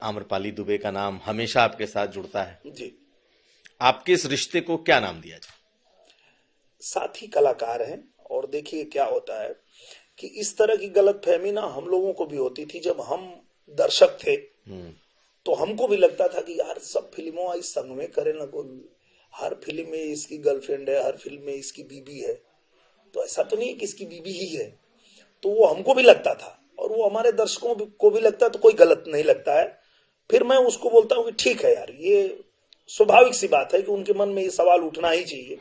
आम्रपाली दुबे का नाम हमेशा आपके साथ जुड़ता है। जी। आपके इस रिश्ते को क्या नाम दिया जाए? साथी कलाकार हैं। और देखिए क्या होता है कि इस तरह की गलतफहमी ना हम लोगों को भी होती थी जब हम दर्शक थे। तो हमको भी लगता था कि यार सब फिल्मों इस संग में करे ना, कोई हर फिल्म में इसकी गर्लफ्रेंड है, हर फिल्म में इसकी बीबी है, तो ऐसा तो नहीं है कि इसकी बीबी ही है। तो वो हमको भी लगता था और वो हमारे दर्शकों को भी लगता है, तो कोई गलत नहीं लगता है। फिर मैं उसको बोलता हूँ कि ठीक है यार, ये स्वाभाविक सी बात है कि उनके मन में ये सवाल उठना ही चाहिए।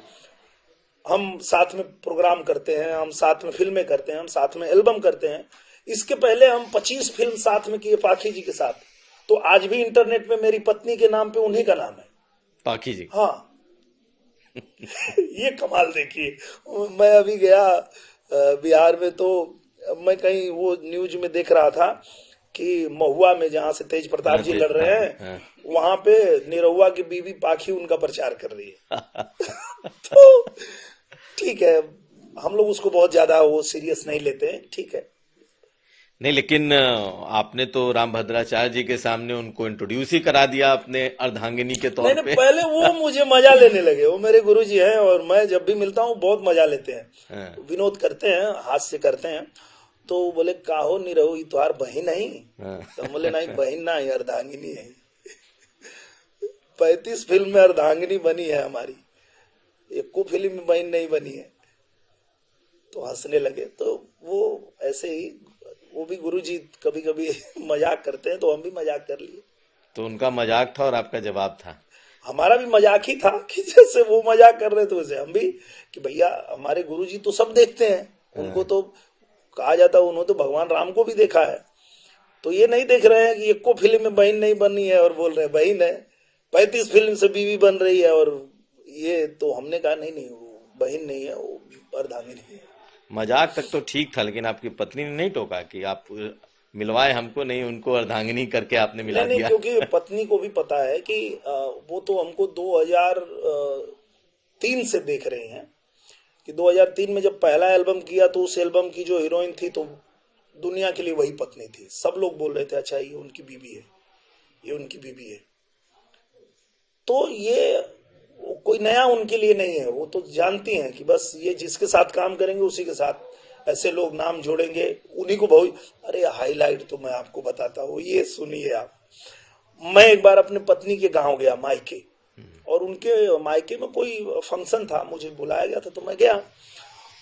हम साथ में प्रोग्राम करते हैं, हम साथ में फिल्में करते हैं, हम साथ में एल्बम करते हैं। इसके पहले हम 25 फिल्म साथ में किए पाखी जी के साथ। तो आज भी इंटरनेट में मेरी पत्नी के नाम पे उन्हीं का नाम है, पाखी जी। हाँ। ये कमाल देखिए, मैं अभी गया बिहार में, तो मैं कहीं वो न्यूज में देख रहा था कि महुआ में जहां से तेज प्रताप जी लड़ रहे हैं, वहां पे निरहुआ की बीवी पाखी उनका प्रचार कर रही है। तो ठीक है, हम लोग उसको बहुत ज्यादा वो सीरियस नहीं लेते हैं, ठीक है। नहीं, लेकिन आपने तो राम भद्राचार्य जी के सामने उनको इंट्रोड्यूस ही करा दिया अपने अर्धांगिनी के तौर नहीं पे। पहले वो मुझे मजा लेने लगे, वो मेरे गुरुजी हैं और मैं जब भी मिलता हूँ बहुत मजा लेते हैं, विनोद करते हैं, हास्य करते हैं। तो बोले काहो निरहु ये तुम्हार बहन नहीं? तो बोले नहीं बहन ना, ये अर्धांगिनी है। 35 फिल्म में अर्धांगिनी बनी है हमारी, एक को फिल्म में बहन नहीं बनी है। तो हंसने लगे। तो वो ऐसे ही, वो भी गुरुजी कभी कभी मजाक करते हैं तो हम भी मजाक कर लिए। तो उनका मजाक था और आपका जवाब था? हमारा भी मजाक ही था कि जैसे वो मजाक कर रहे थे वैसे हम भी, कि भैया हमारे गुरुजी तो सब देखते हैं, उनको तो कहा जाता है उन्होंने तो भगवान राम को भी देखा है। तो ये नहीं देख रहे हैं कि एक को फिल्म में बहन नहीं बनी है और बोल रहे हैं बहन है, 35 फिल्म से बीवी बन रही है। और ये तो हमने कहा नहीं नहीं, वो बहन नहीं है, वो अर्धांगिनी है। मजाक तक तो ठीक था, लेकिन आपकी पत्नी ने नहीं टोका कि आप मिलवाए हमको नहीं, उनको अर्धांगिनी करके आपने मिला नहीं, दिया? क्योंकि पत्नी को भी पता है कि वो तो हमको 2003 से देख रहे हैं कि 2003 में जब पहला एल्बम किया तो उस एल्बम की जो हीरोइन थी तो दुनिया के लिए वही पत्नी थी। सब लोग बोल रहे थे अच्छा ये उनकी बीवी है, ये उनकी बीवी है। तो ये कोई नया उनके लिए नहीं है, वो तो जानती हैं कि बस ये जिसके साथ काम करेंगे उसी के साथ ऐसे लोग नाम जोड़ेंगे, उन्हीं को बहुत। अरे हाईलाइट तो मैं आपको बताता हूँ, ये सुनिए आप। मैं एक बार अपने पत्नी के गांव गया मायके, और उनके मायके में कोई फंक्शन था, मुझे बुलाया गया था तो मैं गया।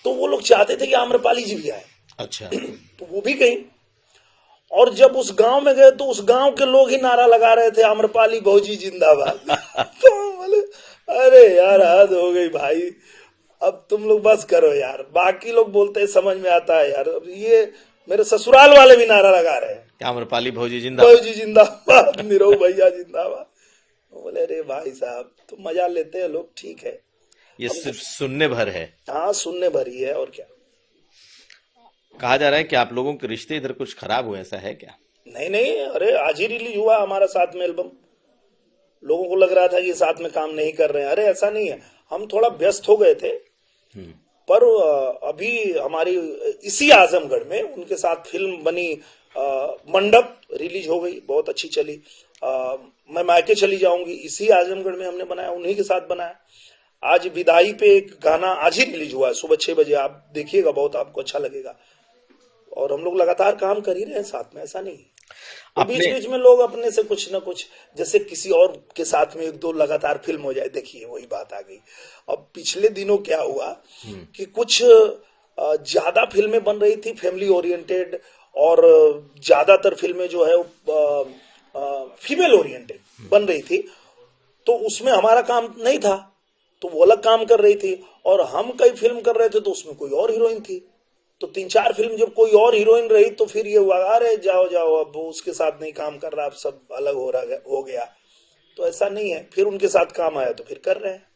तो वो लोग चाहते थे कि आम्रपाली जी भी आए। अच्छा। तो वो भी गई, और जब उस गांव में गए तो उस गांव के लोग ही नारा लगा रहे थे आम्रपाली भौजी जिंदाबाद। तो बोले अरे यार हद हो गई भाई, अब तुम लोग बस करो यार। बाकी लोग बोलते हैं समझ में आता है यार, अब ये मेरे ससुराल वाले भी नारा लगा रहे हैं आम्रपाली भौजी जिंदाबाद, भौजी जिंदाबाद, निरहु भैया जिंदाबाद। बोले अरे भाई साहब, तो मजा लेते हैं लोग, ठीक है। ये सिर्फ सुनने भर है। हाँ सुनने भरी है, और क्या। कहा जा रहा है कि आप लोगों के रिश्ते इधर कुछ खराब हुए, ऐसा है क्या? नहीं नहीं, अरे आज ही रिलीज हुआ हमारा साथ में एल्बम। लोगों को लग रहा था कि साथ में काम नहीं कर रहे हैं, अरे ऐसा नहीं है, हम थोड़ा व्यस्त हो गए थे। पर अभी हमारी इसी आजमगढ़ में उनके साथ फिल्म बनी, मंडप रिलीज हो गई, बहुत अच्छी चली। मैं मायके चली जाऊंगी, इसी आजमगढ़ में हमने बनाया, उन्हीं के साथ बनाया। आज विदाई पे एक गाना आज ही रिलीज हुआ है, सुबह 6 बजे, आप देखिएगा, बहुत आपको अच्छा लगेगा। और हम लोग लगातार काम कर ही रहे हैं साथ में, ऐसा नहीं। तो बीच बीच में लोग अपने से कुछ ना कुछ, जैसे किसी और के साथ में एक दो लगातार फिल्म हो जाए, देखिए वही बात आ गई। अब पिछले दिनों क्या हुआ कि कुछ ज्यादा फिल्में बन रही थी फैमिली ओरिएंटेड, और ज्यादातर फिल्में जो है फीमेल ओरिएंटेड बन रही थी। तो उसमें हमारा काम नहीं था, तो वो अलग काम कर रही थी, और हम कई फिल्म कर रहे थे तो उसमें कोई और हीरोइन थी। तो 3-4 फिल्म जब कोई और हीरोइन रही तो फिर ये हुआ अरे जाओ जाओ, अब उसके साथ नहीं काम कर रहा, अब सब अलग हो गया। तो ऐसा नहीं है, फिर उनके साथ काम आया तो फिर कर रहे हैं।